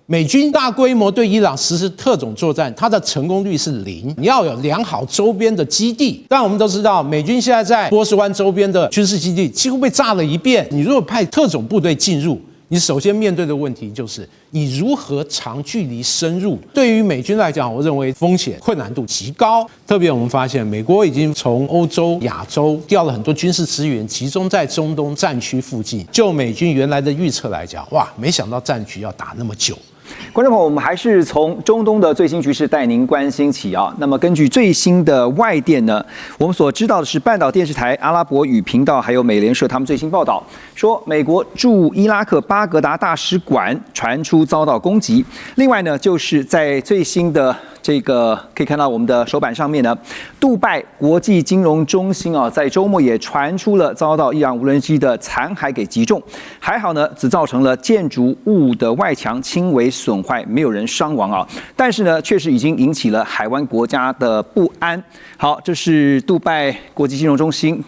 美军大规模对伊朗实施特种作战，它的成功率是0。你要有良好周边的基地，但我们都知道，美军现在在波斯湾周边的军事基地几乎被炸了一遍。你如果派特种部队进入，你首先面对的问题就是你如何长距离深入。对于美军来讲，我认为风险困难度极高。特别我们发现，美国已经从欧洲、亚洲调了很多军事资源，集中在中东战区附近。就美军原来的预测来讲，哇，没想到战局要打那么久。观众朋友，我们还是从中东的最新局势带您关心起啊。那么根据最新的外电呢，我们所知道的是半岛电视台、阿拉伯语频道还有美联社他们最新报道说，美国驻伊拉克巴格达大使馆传出遭到攻击。另外呢，就是在最新的这个可以看到我们的手板上面呢，杜拜国际金融中心啊，在周末也传出了遭到伊朗无人机的残骸给击中，还好呢，只造成了建筑物的外墙轻微损坏，没有人伤亡啊。但是呢，确实已经引起了海湾国家的不安。好，这是杜拜国际金融中心。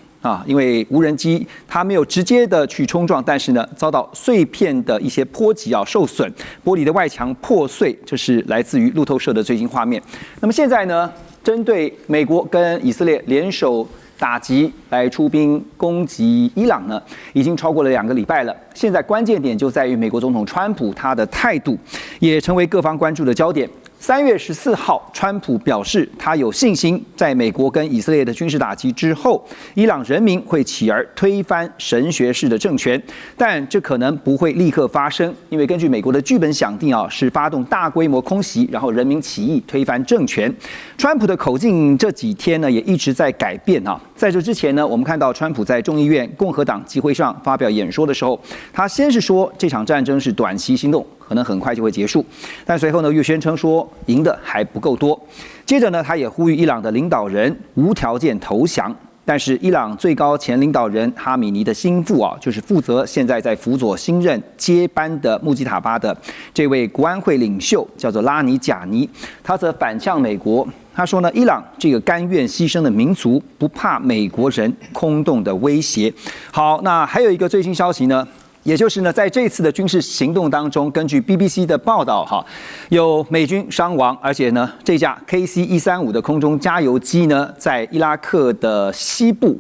因为无人机它没有直接的去冲撞，但是呢，遭到碎片的一些波及受损，玻璃的外墙破碎，这是来自于路透社的最新画面。那么现在呢，针对美国跟以色列联手打击来出兵攻击伊朗呢，已经超过了2个礼拜了。现在关键点就在于美国总统川普他的态度，也成为各方关注的焦点。3月14号，川普表示他有信心，在美国跟以色列的军事打击之后，伊朗人民会起而推翻神学式的政权，但这可能不会立刻发生，因为根据美国的剧本想定是发动大规模空袭，然后人民起义推翻政权。川普的口径这几天呢也一直在改变在这之前呢，我们看到川普在众议院共和党集会上发表演说的时候，他先是说这场战争是短期行动，可能很快就会结束，但随后呢又宣称说赢的还不够多。接着呢，他也呼吁伊朗的领导人无条件投降。但是伊朗最高前领导人哈米尼的心腹就是负责现在在辅佐新任接班的穆吉塔巴的这位国安会领袖，叫做拉尼贾尼，他则反向美国。他说呢，伊朗这个甘愿牺牲的民族不怕美国人空洞的威胁。好，那还有一个最新消息呢，也就是呢，在这次的军事行动当中，根据 BBC 的报道有美军伤亡，而且呢，这架 KC-135的空中加油机呢，在伊拉克的西部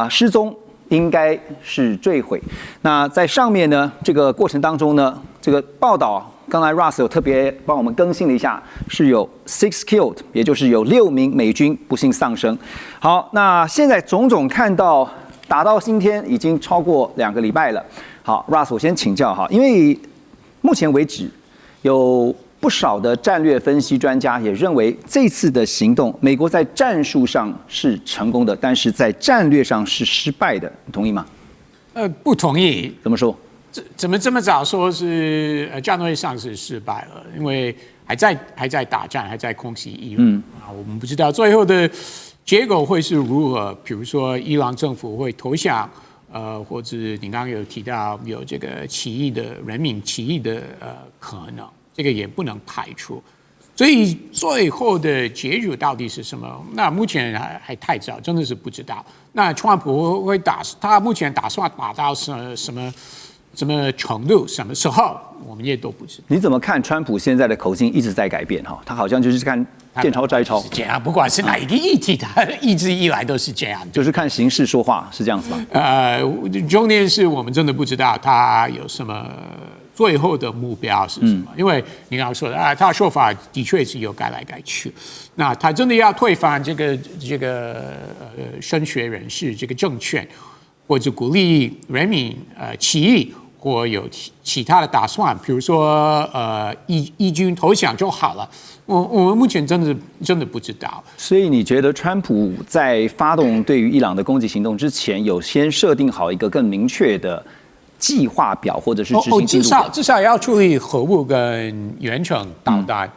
失踪，应该是坠毁。那在上面呢，这个过程当中呢，这个报道刚才 Russ 有特别帮我们更新了一下，是有 6 killed， 也就是有6名美军不幸丧生。好，那现在种种看到打到今天已经超过2个礼拜了。好 ，Russ， 我先请教因为目前为止有不少的战略分析专家也认为，这次的行动，美国在战术上是成功的，但是在战略上是失败的，你同意吗？不同意。怎么说？怎么这么早说是战略上是失败了？因为还在打仗，还在空袭伊朗我们不知道最后的结果会是如何。比如说，伊朗政府会投降，或者你刚刚有提到有这个人民起义的可能，这个也不能排除。所以最后的结局到底是什么？那目前还太早，真的是不知道。那川普会他目前打算打到什么程度、什么时候，我们也都不知道。你怎么看川普现在的口径一直在改变他好像就是看见钞摘钞，是这样。不管是哪一个议题，他一直以来都是这样，就是看形势说话，是这样子吗？重点是我们真的不知道他有什么最后的目标是什么。因为你刚刚说的他的说法的确是有改来改去。那他真的要推翻这个升学人士这个政权，或者鼓励人民起义，或有其他的打算，比如说义军投降就好了。我们目前真的不知道。所以你觉得川普在发动对于伊朗的攻击行动之前，有先设定好一个更明确的计划表，或者是执行进度表？至少要处理核武跟远程导弹。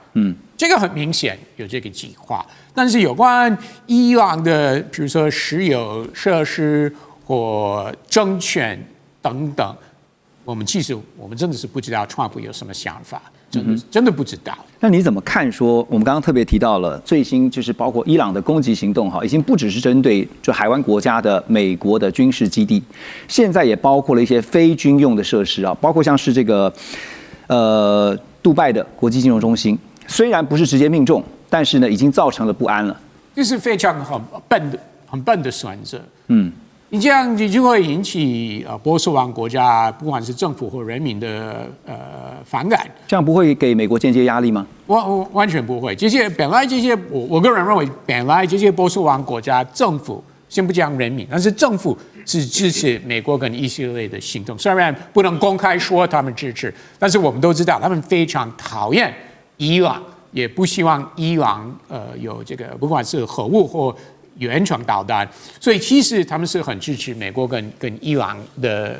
这个很明显有这个计划。但是有关伊朗的，比如说石油设施或政权等等，我们真的是不知道川普有什么想法，真的不知道。那你怎么看说？我们刚刚特别提到了最新，就是包括伊朗的攻击行动已经不只是针对就海湾国家的美国的军事基地，现在也包括了一些非军用的设施包括像是这个杜拜的国际金融中心，虽然不是直接命中，但是呢，已经造成了不安了。这是非常很笨的选择。你这样你就会引起波斯湾国家不管是政府或人民的反感。这样不会给美国间接压力吗？完全不会。本来我个人认为，本来这些波斯湾国家政府先不讲人民，但是政府是支持美国跟以色列的行动，虽然不能公开说他们支持，但是我们都知道他们非常讨厌伊朗，也不希望伊朗有这个不管是核武或远程导弹，所以其实他们是很支持美国跟伊朗的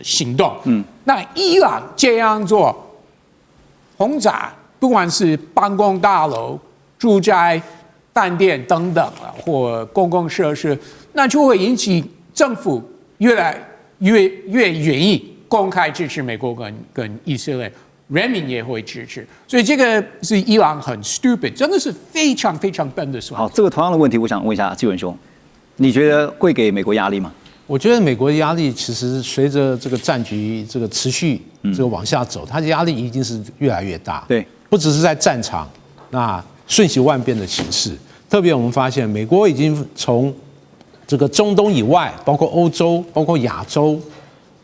行动。那伊朗这样做，轰炸不管是办公大楼、住宅、饭店等等或公共设施，那就会引起政府越来越愿意公开支持美国跟以色列。人民也会支持，所以这个是伊朗很 stupid， 真的是非常非常笨的说法。好，这个同样的问题，我想问一下纪文兄，你觉得会给美国压力吗？我觉得美国的压力其实随着这个战局这个持续这个往下走，它的压力一定是越来越大。对，不只是在战场，那瞬息万变的形势。特别我们发现，美国已经从这个中东以外，包括欧洲、包括亚洲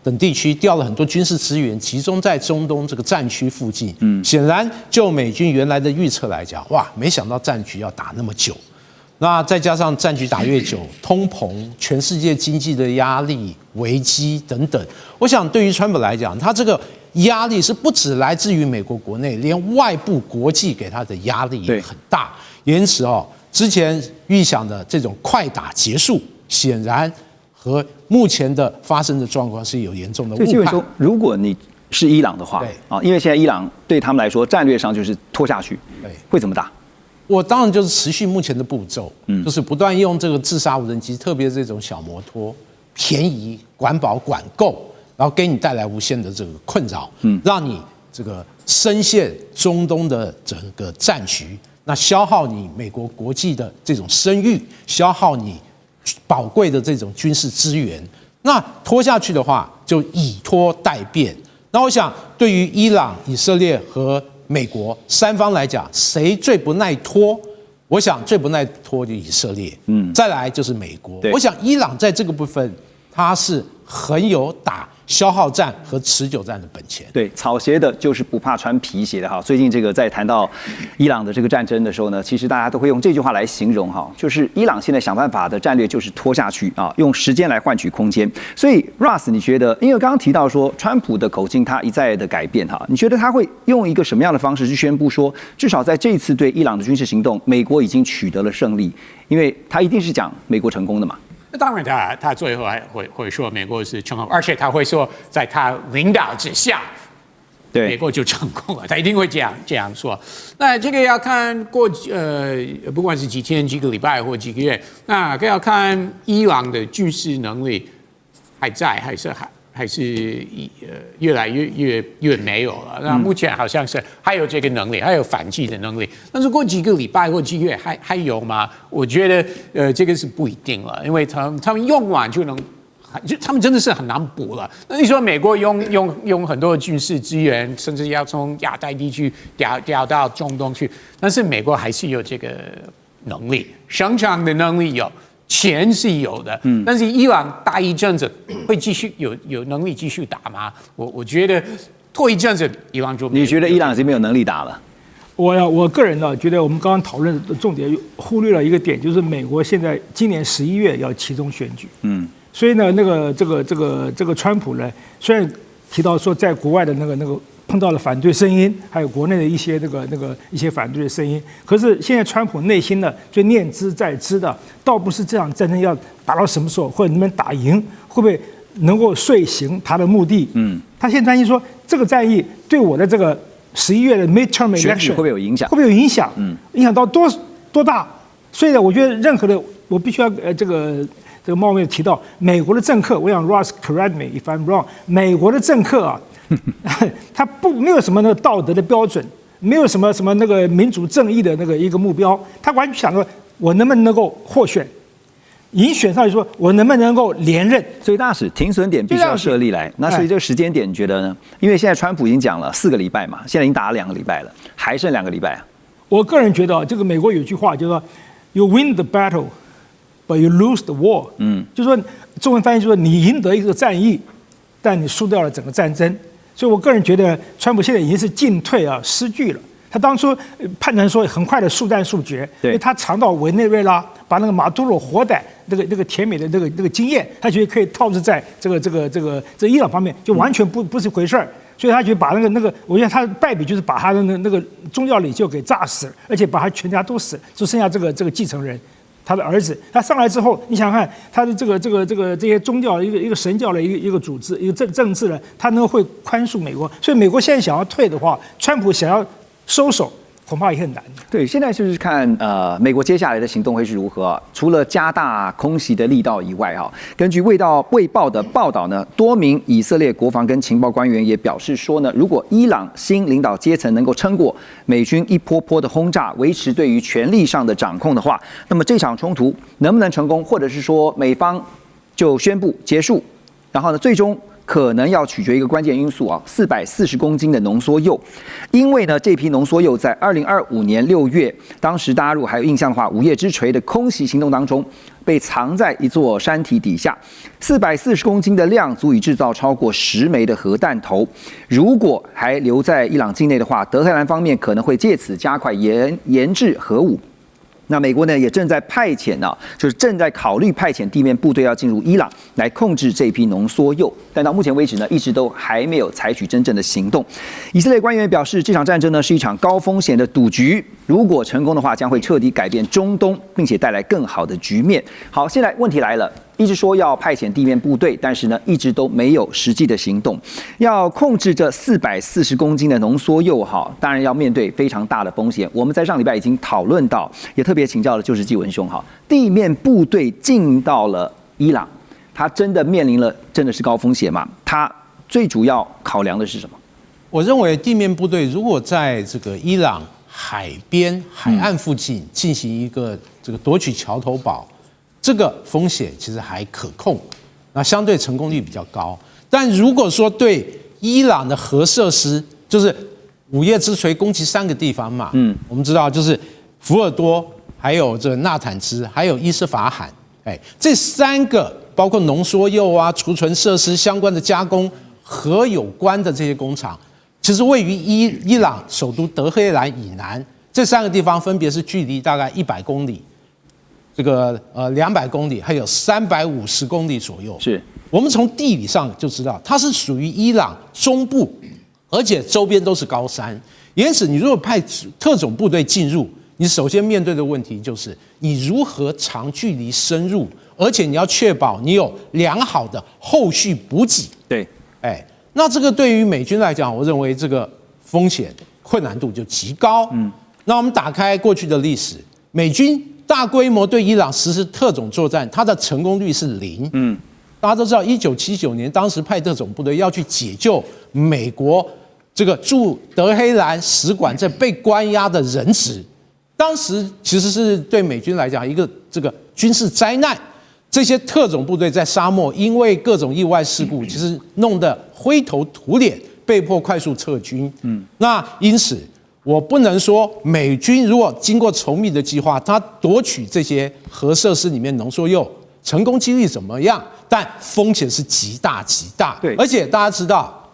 等地区调了很多军事资源，集中在中东这个战区附近。显然就美军原来的预测来讲，哇，没想到战局要打那么久。那再加上战局打越久，通膨、全世界经济的压力、危机等等，我想对于川普来讲，他这个压力是不只来自于美国国内，连外部国际给他的压力也很大。因此之前预想的这种快打结束，显然和目前的发生的状况是有严重的误判。所以基本说，如果你是伊朗的话，因为现在伊朗对他们来说战略上就是拖下去，会怎么打？我当然就是持续目前的步骤，就是不断用这个自杀无人机，特别这种小摩托，便宜、管饱、管够，然后给你带来无限的这个困扰，让你这个深陷中东的整个战局，那消耗你美国国际的这种声誉，消耗你宝贵的这种军事资源，那拖下去的话，就以拖待变。那我想，对于伊朗、以色列和美国三方来讲，谁最不耐拖？我想最不耐拖就以色列，再来就是美国。我想伊朗在这个部分，它是很有打消耗战和持久战的本钱。对，草鞋的就是不怕穿皮鞋的哈。最近这个在谈到伊朗的这个战争的时候呢，其实大家都会用这句话来形容哈，就是伊朗现在想办法的战略就是拖下去啊，用时间来换取空间。所以 Russ， 你觉得，因为刚刚提到说川普的口径他一再的改变哈，你觉得他会用一个什么样的方式去宣布说，至少在这一次对伊朗的军事行动，美国已经取得了胜利？因为他一定是讲美国成功的嘛。那当然他最后还会说美国是成功，而且他会说在他领导之下，美国就成功了，他一定会这样说。那这个要看不管是几天、几个礼拜或几个月，那要看伊朗的军事能力还在还是越来越没有了。那目前好像是还有这个能力，还有反击的能力，但是过几个礼拜或几个月还有吗？我觉得这个是不一定了，因为他们用完就能，他们真的是很难补了。那你说美国用很多军事资源，甚至要从亚太地区调到中东去，但是美国还是有这个能力，生产的能力有。钱是有的，但是伊朗打一阵子会继续有能力继续打吗？我觉得拖一阵子，伊朗就你觉得伊朗已经没有能力打了？我个人呢觉得我们刚刚讨论的重点忽略了一个点，就是美国现在今年11月要期中选举，所以呢这个川普呢，虽然提到说在国外的那个碰到了反对声音，还有国内的一些一些反对的声音。可是现在川普内心呢，就念之在之的，倒不是这场战争要打到什么时候，或者能不能打赢，会不会能够遂行他的目的。他现在担心说，这个战役对我的这个11月的 midterm election 会不会有影响？会不会有影响？影响到多大？所以呢，我觉得任何的，我必须要这个冒昧提到美国的政客，我想 Ross correct me if I'm wrong， 美国的政客啊。他没有什么那个道德的标准，没有什么那个民主正义的一个目标，他完全想说，我能不能够获选？已经选上，就说我能不能够连任？所以大使停损点必须要设立来。那所以这个时间点，你觉得呢？因为现在川普已经讲了4个礼拜嘛，现在已经打了2个礼拜了，还剩2个礼拜啊。我个人觉得，这个美国有句话就是说 ，You win the battle, but you lose the war。就是说中文翻译就是说你赢得一个战役，但你输掉了整个战争。所以我个人觉得，川普现在已经是进退啊失据了。他当初判断说很快的速战速决，因为他尝到委内瑞拉把那个马杜罗活逮那个甜美的那个经验，他觉得可以套用在这伊朗方面，就完全不是一回事儿。所以他觉得把那个，我觉得他的败笔就是把他的那个宗教领袖给炸死了，而且把他全家都死，只剩下这个继承人。他的儿子，他上来之后，你想想看，他的这些宗教一个神教的一个组织，一个政治呢，他能够会宽恕美国，所以美国现在想要退的话，川普想要收手，恐怕也很难。对，现在就是看美国接下来的行动会是如何。除了加大空袭的力道以外，根据卫报的报道呢，多名以色列国防跟情报官员也表示说呢，如果伊朗新领导阶层能够撑过美军一波波的轰炸，维持对于权力上的掌控的话，那么这场冲突能不能成功，或者是说美方就宣布结束，然后呢，最终可能要取决一个关键因素440公斤的浓缩铀，因为呢，这批浓缩铀在2025年6月，当时大家如果还有印象的话，午夜之锤的空袭行动当中，被藏在一座山体底下，440公斤的量足以制造超过10枚的核弹头。如果还留在伊朗境内的话，德黑兰方面可能会借此加快研制核武。那美国呢也正在派遣就是正在考虑派遣地面部队要进入伊朗来控制这批浓缩铀，但到目前为止呢，一直都还没有采取真正的行动。以色列官员表示，这场战争呢是一场高风险的赌局，如果成功的话，将会彻底改变中东，并且带来更好的局面。好，现在问题来了。一直说要派遣地面部队，但是呢，一直都没有实际的行动。要控制这440公斤的浓缩铀，当然要面对非常大的风险。我们在上礼拜已经讨论到，也特别请教了就是纪文兄，地面部队进到了伊朗，他真的面临了真的是高风险吗？他最主要考量的是什么？我认为地面部队如果在这个伊朗海岸附近进行一个这个夺取桥头堡。这个风险其实还可控，那相对成功率比较高。但如果说对伊朗的核设施，就是午夜之锤攻击3个地方嘛，我们知道就是福尔多，还有这纳坦兹，还有伊斯法罕，这3个包括浓缩铀储存设施相关的加工核有关的这些工厂，其实位于伊朗首都德黑兰以南，这3个地方分别是距离大概100公里。这个200公里，还有350公里左右。是我们从地理上就知道，它是属于伊朗中部，而且周边都是高山。因此，你如果派特种部队进入，你首先面对的问题就是你如何长距离深入，而且你要确保你有良好的后续补给。对，那这个对于美军来讲，我认为这个风险困难度就极高。那我们打开过去的历史，美军大规模对伊朗实施特种作战，它的成功率是0。大家都知道，1979年当时派特种部队要去解救美国这个驻德黑兰使馆这被关押的人质，当时其实是对美军来讲一个这个军事灾难。这些特种部队在沙漠因为各种意外事故，其实弄得灰头土脸，被迫快速撤军。那因此。我不能说美军如果经过稠密的计划，他夺取这些核设施里面浓缩铀，成功几率怎么样？但风险是极大极大。对，而且大家知道，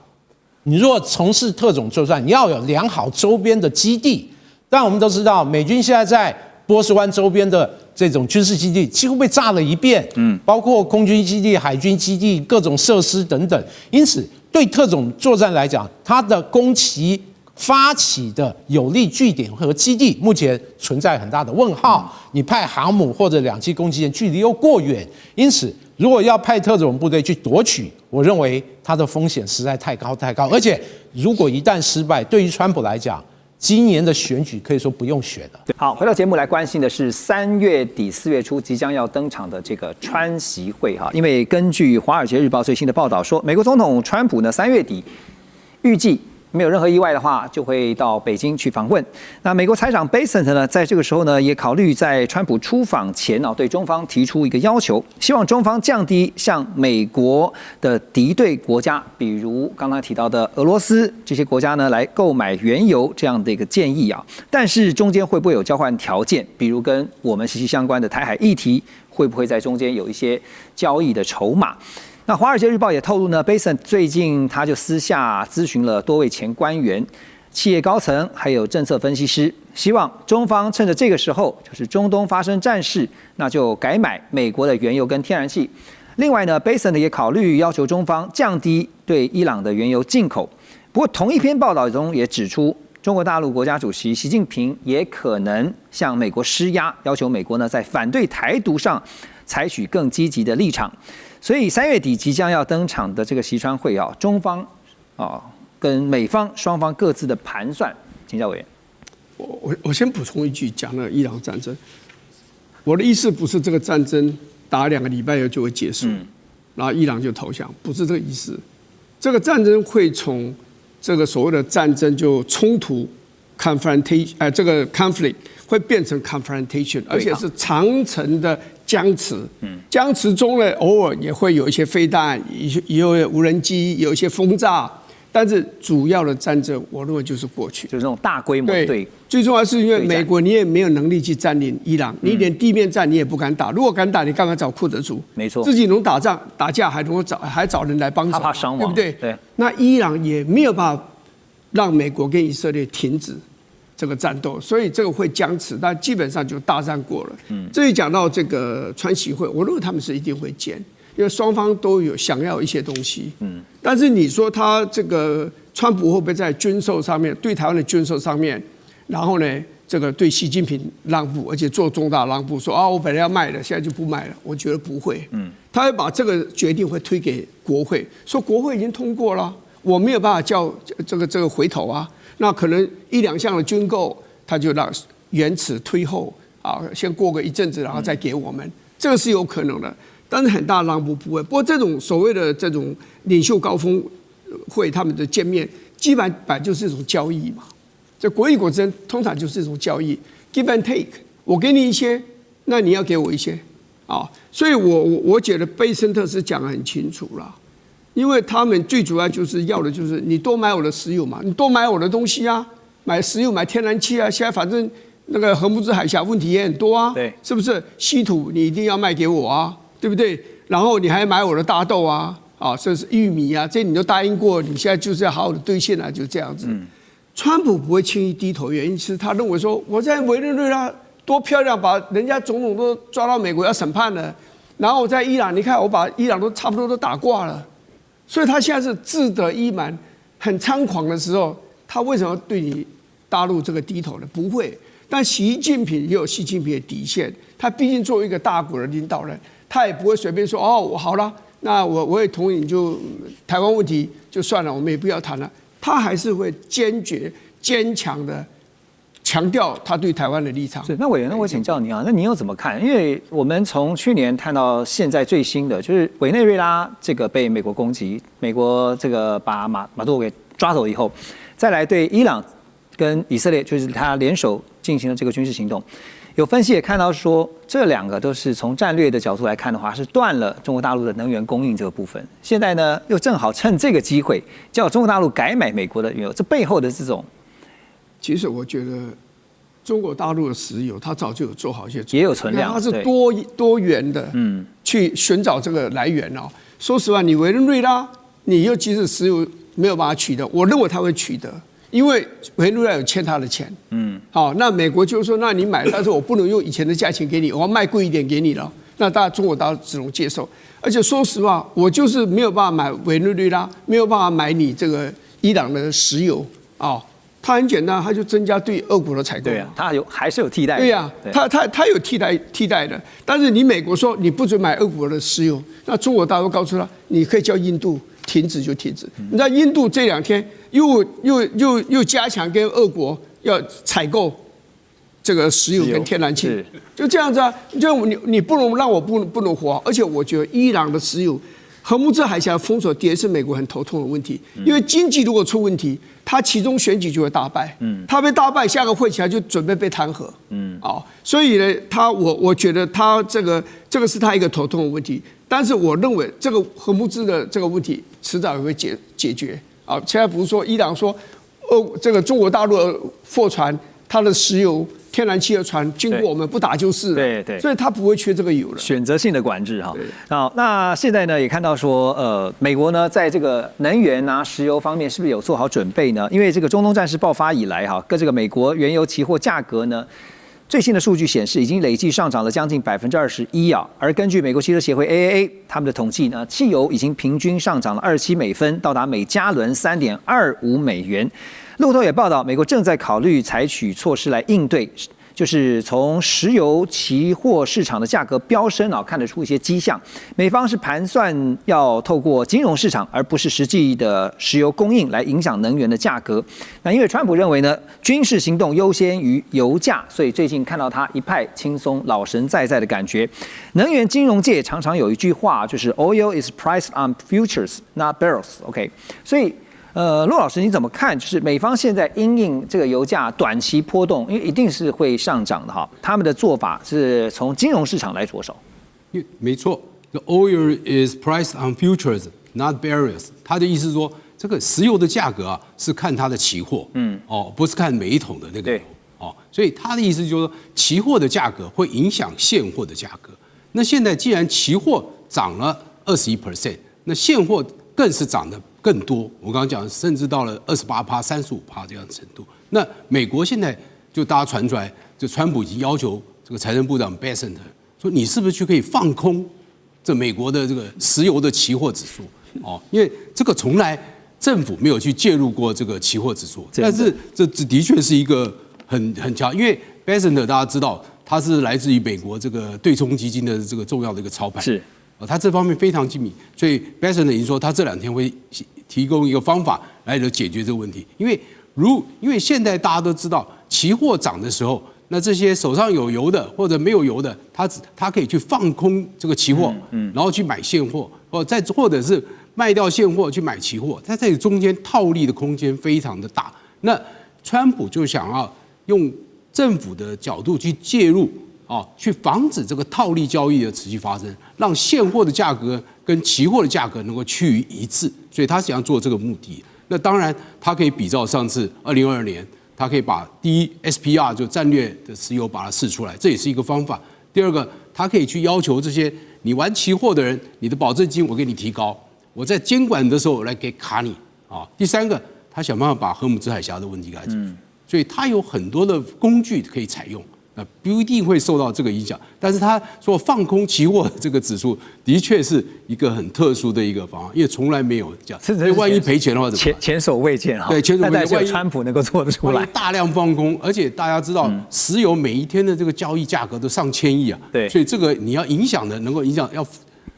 你如果从事特种作战，你要有良好周边的基地。但我们都知道，美军现在在波斯湾周边的这种军事基地几乎被炸了一遍，包括空军基地、海军基地、各种设施等等。因此，对特种作战来讲，它的攻击发起的有力据点和基地目前存在很大的问号，你派航母或者2栖攻击舰距离又过远，因此如果要派特种部队去夺取，我认为它的风险实在太高，而且如果一旦失败，对于川普来讲，今年的选举可以说不用选了。好，回到节目来关心的是3月底4月初即将要登场的这个川习会因为根据《华尔街日报》最新的报道说，美国总统川普呢3月底预计没有任何意外的话，就会到北京去访问。那美国财长 Bessent 呢，在这个时候呢，也考虑在川普出访前对中方提出一个要求，希望中方降低向美国的敌对国家，比如刚刚提到的俄罗斯这些国家呢，来购买原油这样的一个建议啊。但是中间会不会有交换条件？比如跟我们息息相关的台海议题，会不会在中间有一些交易的筹码？那《华尔街日报》也透露呢 ，Bessent 最近他就私下咨询了多位前官员、企业高层，还有政策分析师，希望中方趁着这个时候，就是中东发生战事，那就改买美国的原油跟天然气。另外呢 ，Bessent 也考虑要求中方降低对伊朗的原油进口。不过，同一篇报道中也指出，中国大陆国家主席习近平也可能向美国施压，要求美国呢在反对台独上采取更积极的立场。所以3月底即将要登场的这个习川会中方跟美方双方各自的盘算，请教委员。我先补充一句，讲了伊朗战争，我的意思不是这个战争打2个礼拜以后就会结束，然后伊朗就投降，不是这个意思。这个战争会从这个所谓的战争就冲突 confrontation， 这个 conflict 会变成 confrontation， 而且是长程的僵持。僵持中呢，偶尔也会有一些飞弹，也有无人机，有一些轰炸。但是主要的战争，我认为就是过去，就是那种大规模对。最重要是因为美国你也没有能力去占领伊朗，你连地面战你也不敢打。如果敢打，你干嘛找库德族？没错，自己能打架还能够找人来帮手，他怕伤亡，对不对？对。那伊朗也没有办法让美国跟以色列停止这个战斗，所以这个会僵持，但基本上就大战过了。至于讲到这个川习会，我认为他们是一定会见。因为双方都有想要一些东西，但是你说他这个川普会不会在军售上面，对台湾的军售上面，然后呢，这个对习近平让步，而且做重大让步，说我本来要卖的，现在就不卖了，我觉得不会，他会把这个决定会推给国会，说国会已经通过了，我没有办法叫这个回头啊，那可能1-2项的军购，他就让延迟推后先过个一阵子，然后再给我们，这个是有可能的。但是很大让步不会，不过这种所谓的这种领袖高峰会，他们的见面基本就是一种交易嘛。这国与国之间通常就是一种交易 ，give and take， 我给你一些，那你要给我一些所以我觉得贝森特是讲得很清楚了，因为他们最主要就是要的就是你多买我的石油嘛，你多买我的东西啊，买石油买天然气啊，现在反正那个荷姆兹海峡问题也很多啊，对，是不是？稀土你一定要卖给我啊。对不对？然后你还买我的大豆甚至玉米啊，这你都答应过，你现在就是要好好的兑现就这样子。川普不会轻易低头，原因是他认为说，我在委内瑞拉多漂亮，把人家总统都抓到美国要审判了，然后我在伊朗，你看我把伊朗都差不多都打挂了，所以他现在是志得意满、很猖狂的时候，他为什么对你大陆这个低头呢？不会。但习近平也有习近平的底线，他毕竟作为一个大国的领导人。他也不会随便说我好了，那我也同意，你就台湾问题就算了，我们也不要谈了。他还是会坚决、坚强的强调他对台湾的立场。是，那委员，那我请教您那您又怎么看？因为我们从去年看到现在最新的，就是委内瑞拉这个被美国攻击，美国这个把马杜罗给抓走以后，再来对伊朗跟以色列，就是他联手进行了这个军事行动。有分析也看到说，这2个都是从战略的角度来看的话，是断了中国大陆的能源供应这个部分。现在呢，又正好趁这个机会，叫中国大陆改买美国的原油。这背后的这种，其实我觉得中国大陆的石油，它早就有做好一些，也有存量，它是多元的，去寻找这个来源说实话，你委内瑞拉，你又即使石油没有办法取得，我认为它会取得。因为委内瑞拉有欠他的钱，那美国就说，那你买，但是我不能用以前的价钱给你，我要卖贵一点给你了。那中国大陆只能接受。而且说实话，我就是没有办法买委内瑞拉，没有办法买你这个伊朗的石油它很简单，它就增加对俄国的采购。对啊，它还是有替代的。对呀，它有替代的。但是你美国说你不准买俄国的石油，那中国大陆告诉他，你可以叫印度停止就停止。你知道印度这2天又加强跟俄国要采购这个石油跟天然气，就这样子就你不能让我不能活。而且我觉得伊朗的石油荷姆兹海峡封锁也是美国很头痛的问题，因为经济如果出问题，他其中选举就会大败。他被大败，下个会期他就准备被弹劾。所以呢，我觉得他这个是他一个头痛的问题。但是我认为这个荷姆兹的这个问题迟早也会解决。现在不是说伊朗说，这个中国大陆的货船，它的石油、天然气的船经过我们不打就是了，对，所以它不会缺这个油了。选择性的管制哈。好，那现在呢也看到说，美国呢在这个能源啊、石油方面是不是有做好准备呢？因为这个中东战事爆发以来哈，跟这个美国原油期货价格呢，最新的数据显示已经累计上涨了将近21%啊。而根据美国汽车协会 AAA 他们的统计呢，汽油已经平均上涨了27美分，到达每加仑3.25美元。路透也报道，美国正在考虑采取措施来应对，就是从石油期货市场的价格飙升啊，看得出一些迹象。美方是盘算要透过金融市场，而不是实际的石油供应来影响能源的价格。那因为川普认为呢，军事行动优先于油价，所以最近看到他一派轻松、老神在在的感觉。能源金融界常常有一句话，就是 "Oil is priced on futures, not barrels"。OK， 所以。陆老师，你怎么看？就是美方现在因应这个油价短期波动，因为一定是会上涨的哈，他们的做法是从金融市场来着手。没错 ，The oil is priced on futures, not barrels。他的意思是说，这个石油的价格啊是看它的期货，不是看每一桶的那个油，所以他的意思就是说，期货的价格会影响现货的价格。那现在既然期货涨了21%，那现货更是涨得更多，我刚刚讲，甚至到了28%、35%这样的程度。那美国现在就大家传出来，就川普已经要求这个财政部长 Bessent 说，你是不是可以放空这美国的这个石油的期货指数？因为这个从来政府没有去介入过这个期货指数，但是这的确是一个很强，因为 Bessent 大家知道，他是来自于美国这个对冲基金的这个重要的一个操盘。是。他这方面非常精明，所以 Bessent 已经说他这2天会提供一个方法来解决这个问题。因为现在大家都知道，期货涨的时候，那这些手上有油的或者没有油的，他可以去放空这个期货，然后去买现货，或者是卖掉现货去买期货，在这里中间套利的空间非常的大。那川普就想要用政府的角度去介入。去防止这个套利交易的持续发生，让现货的价格跟期货的价格能够趋于一致，所以他想要做这个目的。那当然，他可以比照上次2022年，他可以把第一 SPR 就战略的石油把它释出来，这也是一个方法。第二个，他可以去要求这些你玩期货的人，你的保证金我给你提高，我在监管的时候来给卡你第三个，他想办法把荷姆兹海峡的问题给它解决，所以他有很多的工具可以采用。不一定会受到这个影响，但是他说放空期货这个指数的确是一个很特殊的一个方案，因为从来没有这样。所以万一赔钱的话怎么办？前所未见哈。对，前所未见。但是川普能够做得出来，大量放空，而且大家知道，石油每一天的这个交易价格都上千亿啊。对。所以这个你要影响的，能够影响要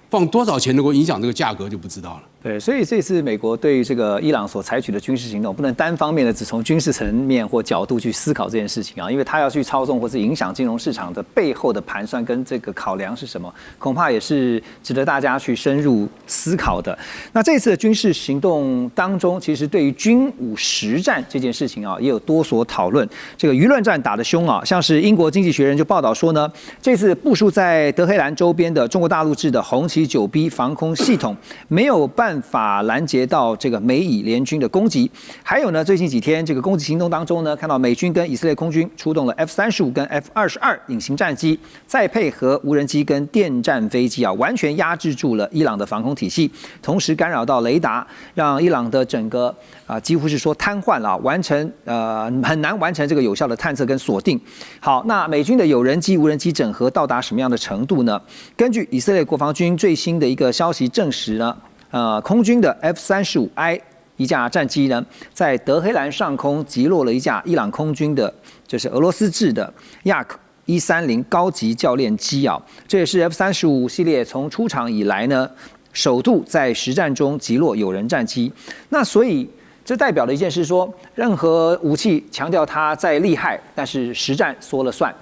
放多少钱能够影响这个价格就不知道了。对，所以这次美国对于这个伊朗所采取的军事行动，不能单方面的只从军事层面或角度去思考这件事情啊，因为他要去操纵或是影响金融市场的背后的盘算跟这个考量是什么，恐怕也是值得大家去深入思考的。那这次的军事行动当中，其实对于军武实战这件事情啊，也有多所讨论。这个舆论战打得凶啊，像是英国经济学人就报道说呢，这次部署在德黑兰周边的中国大陆制的红旗9B 防空系统没有办法拦截到这个美以联军的攻击。还有呢，最近几天这个攻击行动当中呢，看到美军跟以色列空军出动了 F-35跟 F-22隐形战机，再配合无人机跟电战飞机啊，完全压制住了伊朗的防空体系，同时干扰到雷达，让伊朗的整个几乎是说瘫痪了，很难完成这个有效的探测跟锁定。好，那美军的有人机、无人机整合到达什么样的程度呢？根据以色列国防军最新的一个消息证实呢，空军的 F-35I 一架战机呢，在德黑兰上空击落了一架伊朗空军的，就是俄罗斯制的亚克130高级教练机啊，这也是 F-35系列从出厂以来呢，首度在实战中击落有人战机。那所以这代表的一件事说，任何武器强调它再厉害，但是实战说了算。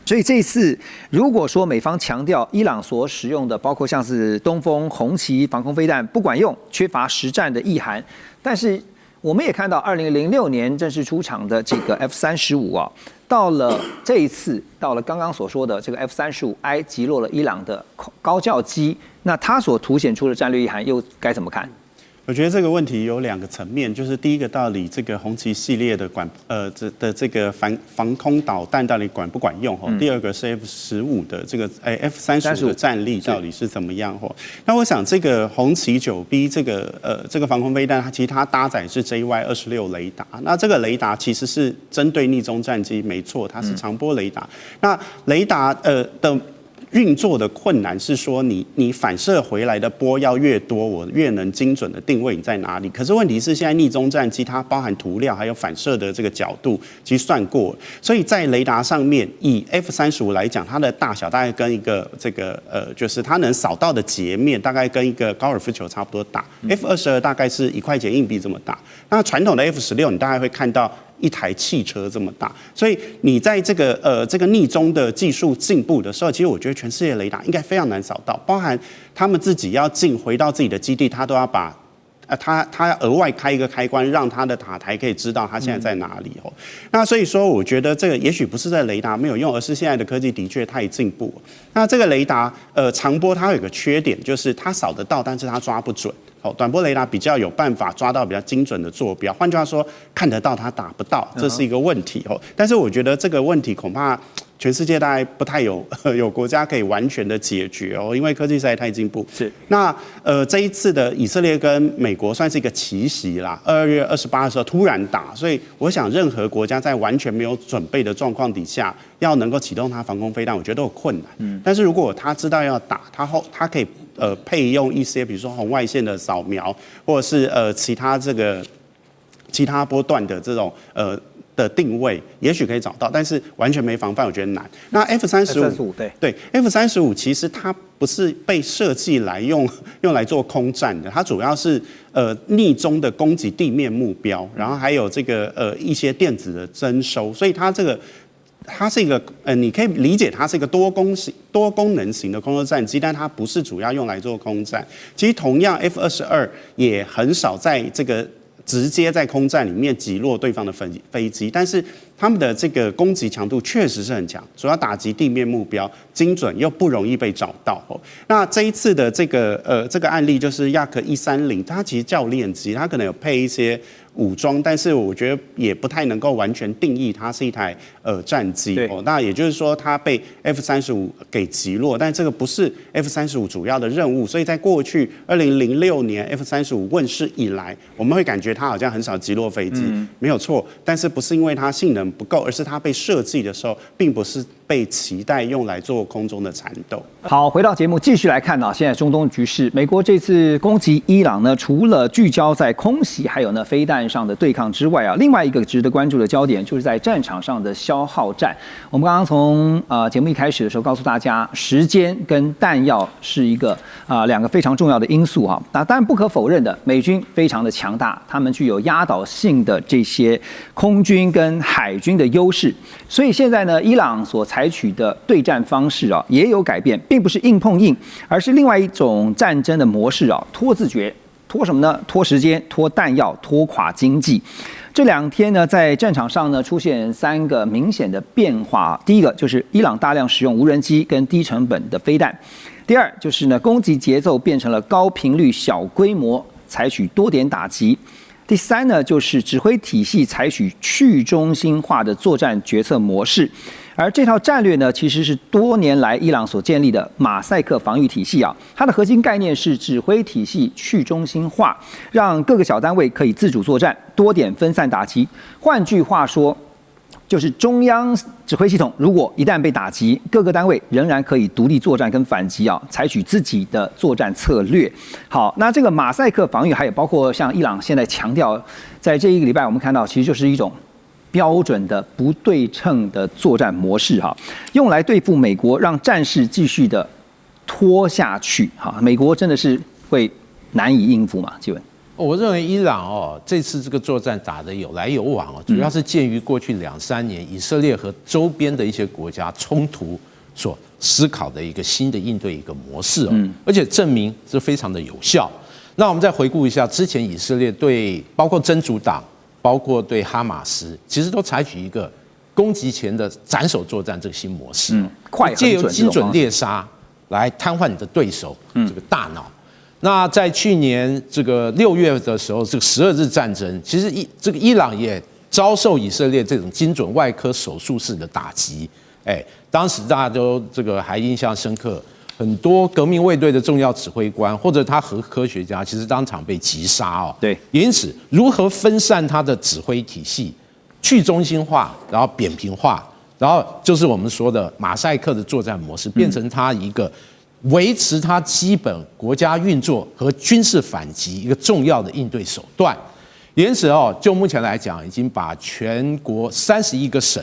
所以这一次，如果说美方强调伊朗所使用的包括像是东风、红旗防空飞弹不管用，缺乏实战的意涵，但是我们也看到2006年正式出场的这个 F-35啊，到了这一次，到了刚刚所说的这个 F-35I 击落了伊朗的高教机，那它所凸显出的战略意涵又该怎么看？我觉得这个问题有2个层面，就是第一个到底这个红旗系列的这个防空导弹到底管不管用？第二个是 F-15的这个F-35的战力到底是怎么样？那我想这个红旗9B 这个防空飞弹，其实它搭载是 JY-26雷达，那这个雷达其实是针对逆中战机，没错，它是长波雷达。那雷达的运作的困难是说你反射回来的波要越多，我越能精准的定位你在哪里。可是问题是现在逆中战机它包含涂料还有反射的这个角度，其实算过，所以在雷达上面，以 F-35来讲，它的大小大概跟一个就是它能扫到的截面大概跟一个高尔夫球差不多大。F-22大概是1块钱硬币这么大。那传统的 F-16你大概会看到一台汽车这么大，所以你在这个逆中的技术进步的时候，其实我觉得全世界雷达应该非常难扫到，包含他们自己要回到自己的基地，他都要把他额外开一个开关，让他的塔台可以知道他现在在哪里哦。那所以说，我觉得这个也许不是在雷达没有用，而是现在的科技的确太进步。那这个雷达长波它有个缺点，就是它扫得到，但是它抓不准。短波雷达比较有办法抓到比较精准的坐标，换句话说，看得到它打不到，这是一个问题哦。但是我觉得这个问题恐怕全世界大概不太有国家可以完全的解决哦，因为科技实在太进步。是。那这一次的以色列跟美国算是一个奇袭啦，2月28的时候突然打，所以我想任何国家在完全没有准备的状况底下，要能够启动它防空飞弹，我觉得都有困难。但是如果他知道要打，他可以配用一些比如说红外线的扫描，或者是其他波段的这种的定位，也许可以找到，但是完全没防范，我觉得难。那 F-35对 F-35其实它不是被设计来用来做空战的，它主要是逆中的攻击地面目标，然后还有这个一些电子的征收，所以它是一个你可以理解它是一个多功能型的空中战机，但它不是主要用来做空战。其实同样 F-22也很少在这个直接在空战里面击落对方的飞机，但是他们的这个攻击强度确实是很强，主要打击地面目标，精准又不容易被找到。那这一次的这个案例就是亚克130，它其实教练机，它可能有配一些武装，但是我觉得也不太能够完全定义它是一台战机哦。那也就是说，它被 F-35给击落，但这个不是 F-35主要的任务。所以在过去2006年 F-35问世以来，我们会感觉它好像很少击落飞机，没有错。但是不是因为它性能不够，而是它被设计的时候，并不是被期待用来做空中的缠斗。好，回到节目继续来看现在中东局势，美国这次攻击伊朗呢，除了聚焦在空袭，还有呢飞弹上的对抗之外另外一个值得关注的焦点就是在战场上的消耗战。我们刚刚从节目一开始的时候告诉大家，时间跟弹药是一个2个非常重要的因素那当然不可否认的，美军非常的强大，他们具有压倒性的这些空军跟海军的优势，所以现在呢，伊朗所采取的对战方式也有改变，并不是硬碰硬，而是另外一种战争的模式拖自决。拖什么呢？拖时间，拖弹药，拖垮经济。这2天呢，在战场上呢出现3个明显的变化。第一个就是伊朗大量使用无人机跟低成本的飞弹。第二就是呢，攻击节奏变成了高频率、小规模，采取多点打击。第3呢，就是指挥体系采取去中心化的作战决策模式。而这套战略呢，其实是多年来伊朗所建立的马赛克防御体系它的核心概念是指挥体系去中心化，让各个小单位可以自主作战，多点分散打击。换句话说，就是中央指挥系统如果一旦被打击，各个单位仍然可以独立作战跟反击采取自己的作战策略。好，那这个马赛克防御还有包括像伊朗现在强调，在这1个礼拜我们看到，其实就是一种标准的不对称的作战模式用来对付美国，让战事继续的拖下去美国真的是会难以应付吗？基文？我认为伊朗这次这个作战打得有来有往主要是鉴于过去2-3年以色列和周边的一些国家冲突所思考的一个新的应对一个模式而且证明是非常的有效。那我们再回顾一下之前以色列对包括真主党，包括对哈马斯，其实都采取一个攻击前的斩首作战这个新模式，借由精准猎杀来瘫痪你的对手这个大脑。那在去年这个6月的时候，这个12日战争，其实这个伊朗也遭受以色列这种精准外科手术式的打击。当时大家都这个还印象深刻，很多革命卫队的重要指挥官或者他核科学家，其实当场被击杀对，因此如何分散他的指挥体系，去中心化，然后扁平化，然后就是我们说的马赛克的作战模式，变成他一个维持它基本国家运作和军事反击一个重要的应对手段。因此就目前来讲，已经把全国31个省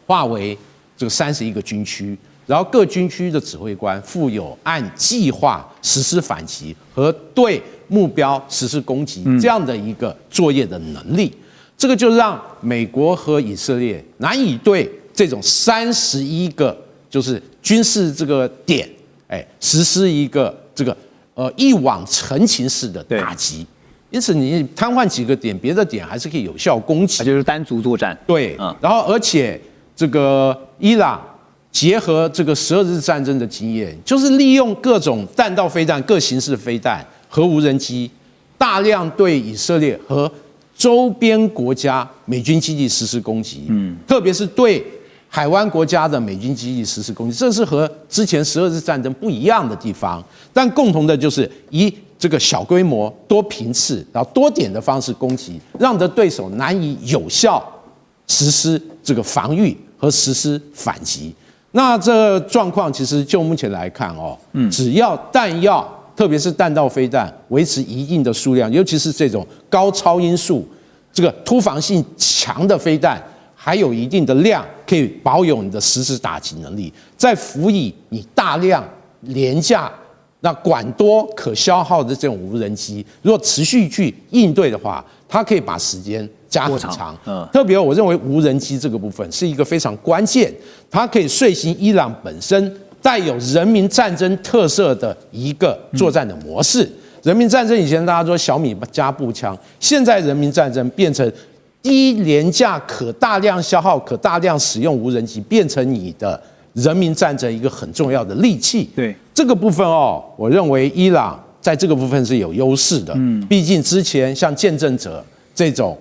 划为这个31个军区，然后各军区的指挥官负有按计划实施反击和对目标实施攻击这样的一个作业的能力。这个就让美国和以色列难以对这种31个就是军事这个点实施一个这个一网成擒式的打击，因此你瘫痪几个点，别的点还是可以有效攻击，就是单独作战。对，然后而且这个伊朗结合这个12日战争的经验，就是利用各种弹道飞弹、各形式的飞弹和无人机，大量对以色列和周边国家美军基地实施攻击，特别是对海湾国家的美军基地实施攻击，这是和之前12日战争不一样的地方。但共同的就是以这个小规模、多频次、然后多点的方式攻击，让得对手难以有效实施这个防御和实施反击。那这状况其实就目前来看只要弹药，特别是弹道飞弹维持一定的数量，尤其是这种高超音速、这个突防性强的飞弹，还有一定的量，可以保有你的实时打击能力，再辅以你大量廉价、那管多可消耗的这种无人机，如果持续去应对的话，它可以把时间加很长。特别我认为无人机这个部分是一个非常关键，它可以遂行伊朗本身带有人民战争特色的一个作战的模式。人民战争以前大家说小米加步枪，现在人民战争变成低廉价、可大量消耗、可大量使用无人机，变成你的人民战争一个很重要的利器。对这个部分我认为伊朗在这个部分是有优势的。毕竟之前像见证者这种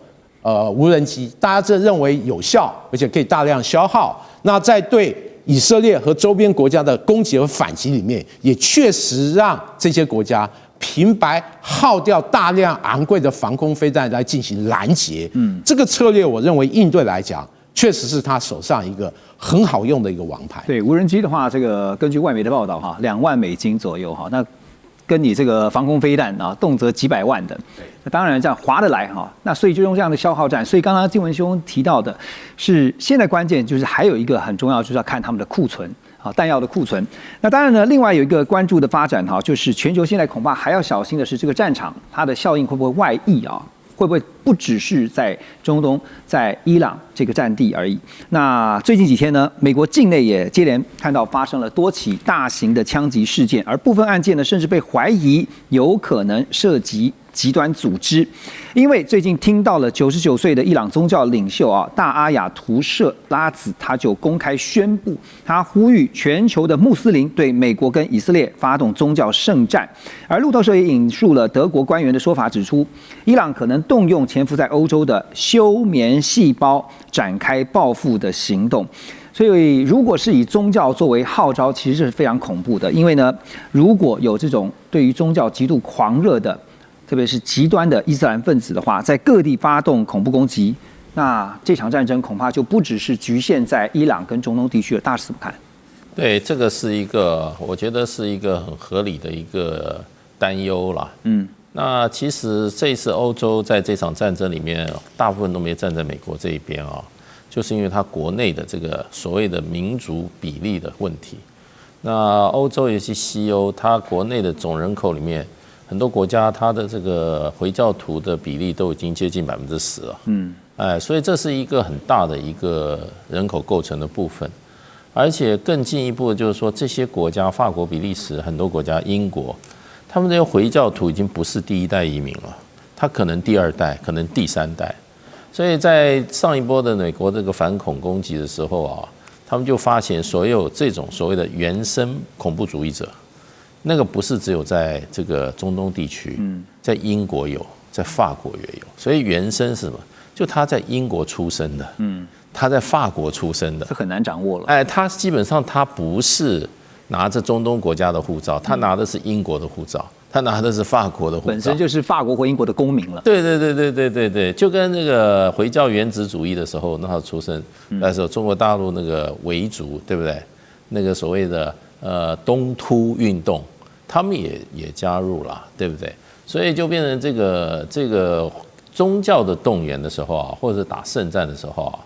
无人机，大家认为有效，而且可以大量消耗。那在对以色列和周边国家的攻击和反击里面，也确实让这些国家平白耗掉大量昂贵的防空飞弹来进行拦截。这个策略我认为应对来讲，确实是他手上一个很好用的一个王牌。对无人机的话，这个根据外媒的报道2万美金左右那跟你这个防空飞弹动辄几百万的，那当然这样划得来那所以就用这样的消耗战。所以刚刚静文兄提到的是，现在关键就是还有一个很重要，就是要看他们的库存。弹药的库存。那当然呢，另外有一个关注的发展就是全球现在恐怕还要小心的是这个战场它的效应会不会外溢会不会不只是在中东、在伊朗这个战地而已？那最近几天呢，美国境内也接连看到发生了多起大型的枪击事件，而部分案件呢，甚至被怀疑有可能涉及极端组织。因为最近听到了99岁的伊朗宗教领袖大阿亚图舍拉子，他就公开宣布，他呼吁全球的穆斯林对美国跟以色列发动宗教圣战。而路透社也引述了德国官员的说法，指出伊朗可能动用潜伏在欧洲的休眠细胞展开报复的行动。所以如果是以宗教作为号召，其实是非常恐怖的。因为呢，如果有这种对于宗教极度狂热的，特别是极端的伊斯兰分子的话，在各地发动恐怖攻击，那这场战争恐怕就不只是局限在伊朗跟中东地区了。大使怎么看？对，这个是一个，我觉得是一个很合理的一个担忧啦。那其实这一次欧洲在这场战争里面，大部分都没站在美国这一边就是因为它国内的这个所谓的民族比例的问题。那欧洲尤其西欧，它国内的总人口里面很多国家它的这个回教徒的比例都已经接近10%了。所以这是一个很大的一个人口构成的部分。而且更进一步就是说，这些国家，法国、比利时很多国家，英国，他们这些回教徒已经不是第一代移民了，他可能第2代，可能第3代。所以在上一波的美国这个反恐攻击的时候啊，他们就发现所有这种所谓的原生恐怖主义者，那个不是只有在这个中东地区，在英国有，在法国也有。所以原生是什么？就他在英国出生的，他在法国出生的，这很难掌握了。他基本上他不是拿着中东国家的护照，他拿的是英国的护照，他拿的是法国的护照，本身就是法国或英国的公民了。对，就跟那个回教原子主义的时候，那他出生那时候中国大陆那个维族，对不对？那个所谓的东突运动，他们也加入了，对不对？所以就变成这个宗教的动员的时候啊，或者是打圣战的时候啊。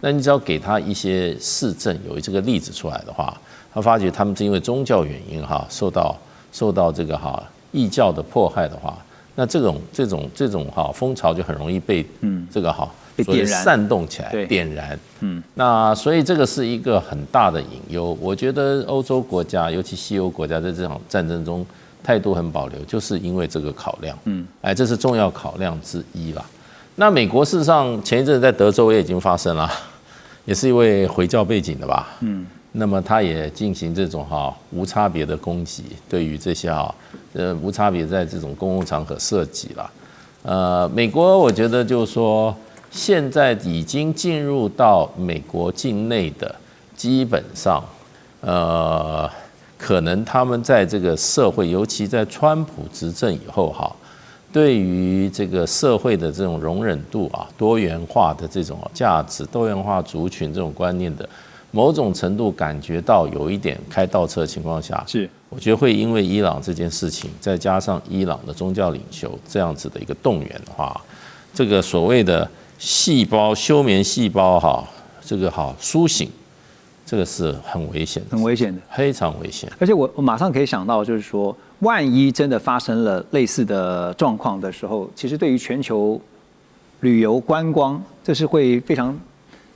那你只要给他一些事证，有这个例子出来的话，他发觉他们是因为宗教原因哈，受到这个异教的迫害的话，那这种风潮就很容易被这个被点燃煽动起来，点燃。那所以这个是一个很大的隐忧。我觉得欧洲国家，尤其西欧国家，在这场战争中态度很保留，就是因为这个考量。这是重要考量之一啦。那美国事实上前一阵在德州也已经发生了。也是一位回教背景的吧，那么他也进行这种无差别的攻击，对于这些无差别在这种公共场合射击了。美国我觉得就是说，现在已经进入到美国境内的，基本上，可能他们在这个社会，尤其在川普执政以后对于这个社会的这种容忍度多元化的这种价值、多元化族群这种观念的某种程度感觉到有一点开倒车的情况下，我觉得会因为伊朗这件事情，再加上伊朗的宗教领袖这样子的一个动员的话，这个所谓的休眠细胞这个苏醒，这个是很危险的，很危险的，非常危险。而且我马上可以想到，就是说，万一真的发生了类似的状况的时候，其实对于全球旅游观光，这是会非常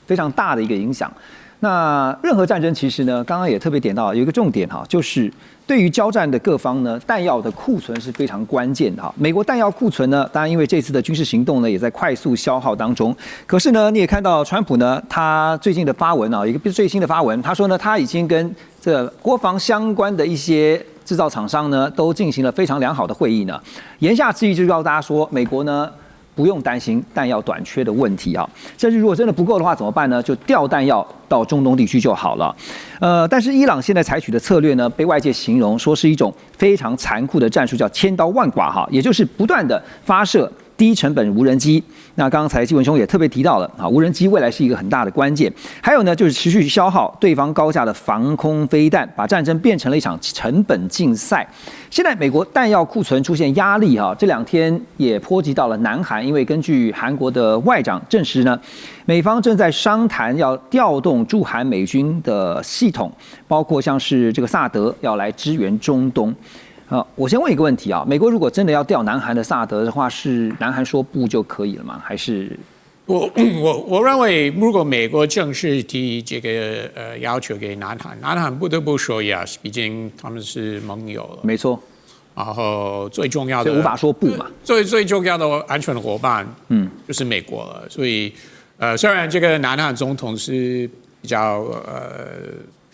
非常大的一个影响。那任何战争其实呢，刚刚也特别点到有一个重点就是对于交战的各方呢，弹药的库存是非常关键的美国弹药库存呢，当然因为这次的军事行动呢，也在快速消耗当中。可是呢，你也看到川普呢，他最近的发文一个最新的发文，他说呢，他已经跟这国防相关的一些制造厂商呢，都进行了非常良好的会议呢。言下之意就是告诉大家说，美国呢，不用担心弹药短缺的问题甚至如果真的不够的话怎么办呢？就调弹药到中东地区就好了。但是伊朗现在采取的策略呢，被外界形容说是一种非常残酷的战术，叫千刀万剐也就是不断的发射低成本无人机。那刚才纪文兄也特别提到了无人机未来是一个很大的关键。还有呢，就是持续消耗对方高价的防空飞弹，把战争变成了一场成本竞赛。现在美国弹药库存出现压力这2天也波及到了南韩，因为根据韩国的外长证实呢，美方正在商谈要调动驻韩美军的系统，包括像是这个萨德要来支援中东。我先问一个问题美国如果真的要调南韩的萨德的话，是南韩说不就可以了吗？还是我认为，如果美国正式提这个要求给南韩，南韩不得不说呀，毕竟他们是盟友了，没错。然后最重要的无法说不嘛，最重要的安全伙伴，就是美国了。所以虽然这个南韩总统是比较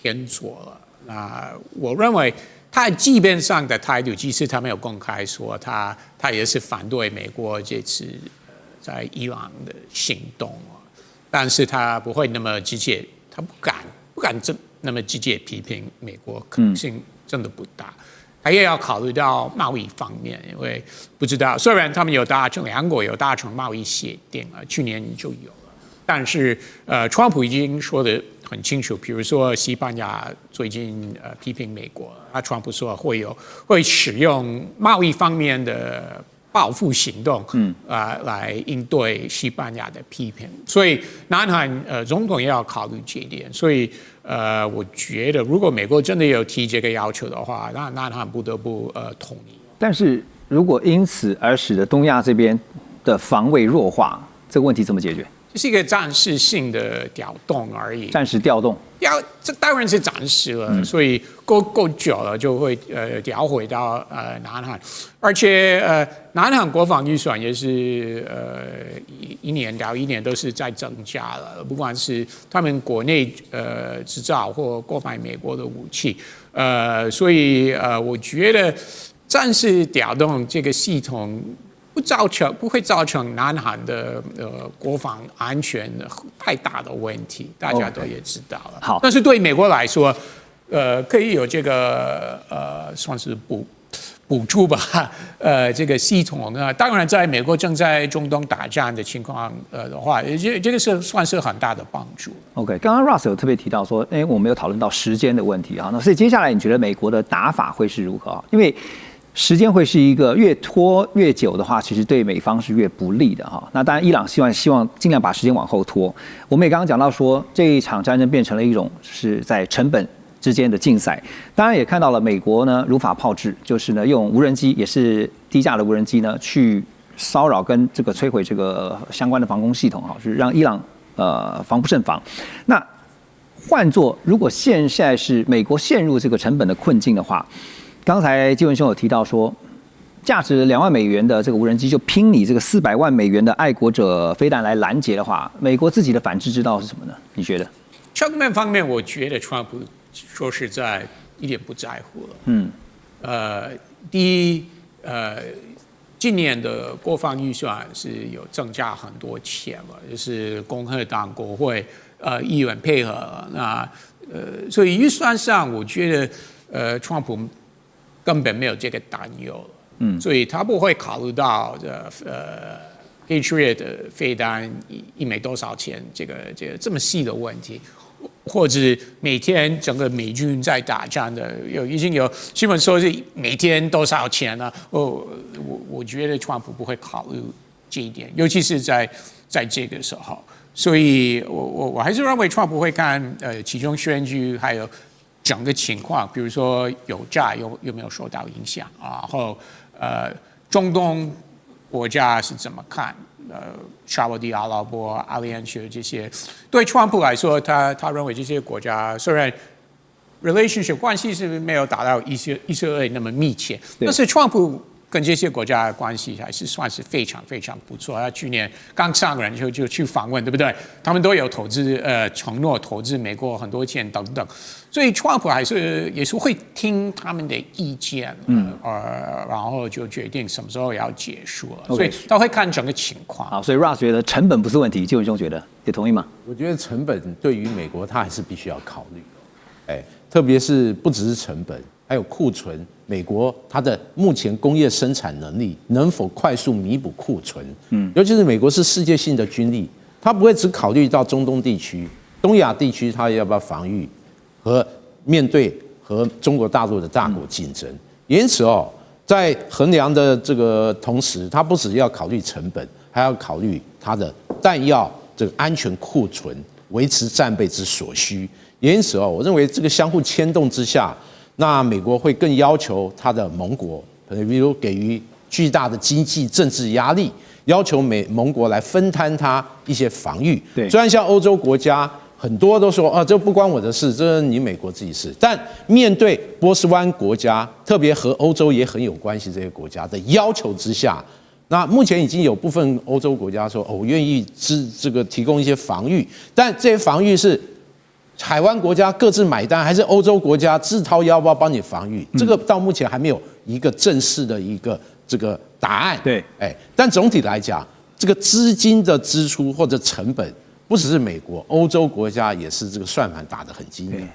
偏左了，那我认为。他基本上的态度，即使他没有公开说，他也是反对美国这次在伊朗的行动但是他不会那么直接，他不敢那么直接批评美国，可能性真的不大。他也要考虑到贸易方面，因为不知道，虽然他们两国有达成贸易协定去年就有了，但是川普已经说的很清楚，比如说西班牙最近批评美国，川普说会使用贸易方面的报复行动，来应对西班牙的批评。所以南韩总统也要考虑这一点。所以我觉得如果美国真的有提这个要求的话，那南韩不得不同意。但是如果因此而使得东亚这边的防卫弱化，这个问题怎么解决？这是一个暂时性的调动而已。暂时调动，这当然是暂时了，所以够久了就会调回到南韩，而且南韩国防预算也是一年到一年都是在增加了，不管是他们国内制造或购买美国的武器，所以我觉得暂时调动这个系统。不会造成南韩的国防安全太大的问题，大家都也知道了。好，但是对美国来说，可以有这个算是补助吧，这个系统当然在美国正在中东打仗的情况的话，这个是算是很大的帮助。OK， 刚刚 Russ 有特别提到说，我们有讨论到时间的问题啊，那所以接下来你觉得美国的打法会是如何啊？因为时间会是一个越拖越久的话，其实对美方是越不利的哈。那当然，伊朗希望尽量把时间往后拖。我们也刚刚讲到说，这一场战争变成了一种是在成本之间的竞赛。当然也看到了美国呢如法炮制，就是呢用无人机，也是低价的无人机呢去骚扰跟这个摧毁这个相关的防空系统哈，是让伊朗防不胜防。那换作如果现在是美国陷入这个成本的困境的话。刚才基文兄有提到说，价值2万美元的这个无人机就拼你这个400万美元的爱国者飞弹来拦截的话，美国自己的反制之道是什么呢？你觉得？这方面，我觉得川普说实在一点不在乎了。第一，今年的国防预算是有增加很多钱了，就是共和党国会议员配合，那所以预算上，我觉得川普根本没有这个担忧，所以他不会考虑到Patriot 的飞弹一枚多少钱这么细的问题，或者每天整个美军在打仗的已经有新闻说是每天多少钱呢？我觉得川普不会考虑这一点，尤其是在这个时候，所以我还是认为川普会看其中选举还有。整个情况，比如说油价有没有受到影响，然后中东国家是怎么看？沙特阿拉伯、阿联酋这些，对川普来说，他认为这些国家虽然 relationship 关系是没有达到以色列那么密切，但是川普跟这些国家的关系还是算是非常非常不错。他去年刚上任就去访问，对不对？他们都有投资承诺投资美国很多钱等等，所以川普也是会听他们的意见，然后就决定什么时候要结束了。所以他会看整个情况。好，所以 Russ 觉得成本不是问题，基文兄觉得也同意吗？我觉得成本对于美国，它还是必须要考虑的，特别是不只是成本，还有库存。美国它的目前工业生产能力能否快速弥补库存？尤其是美国是世界性的军力，它不会只考虑到中东地区、东亚地区，它要不要防御和面对和中国大陆的大国竞争。因此在衡量的这个同时，它不只要考虑成本，还要考虑它的弹药这个安全库存，维持战备之所需。因此我认为这个相互牵动之下。那美国会更要求他的盟国，比如给予巨大的经济政治压力，要求盟国来分摊他一些防御。对，虽然像欧洲国家很多都说这不关我的事，这你美国自己事。但面对波斯湾国家，特别和欧洲也很有关系这些国家的要求之下，那目前已经有部分欧洲国家说我愿意提供一些防御，但这些防御是。海湾国家各自买单，还是欧洲国家自掏腰包帮你防御？这个到目前还没有一个正式的一个这个答案。对，但总体来讲，这个资金的支出或者成本，不只是美国，欧洲国家也是这个算盘打得很精明。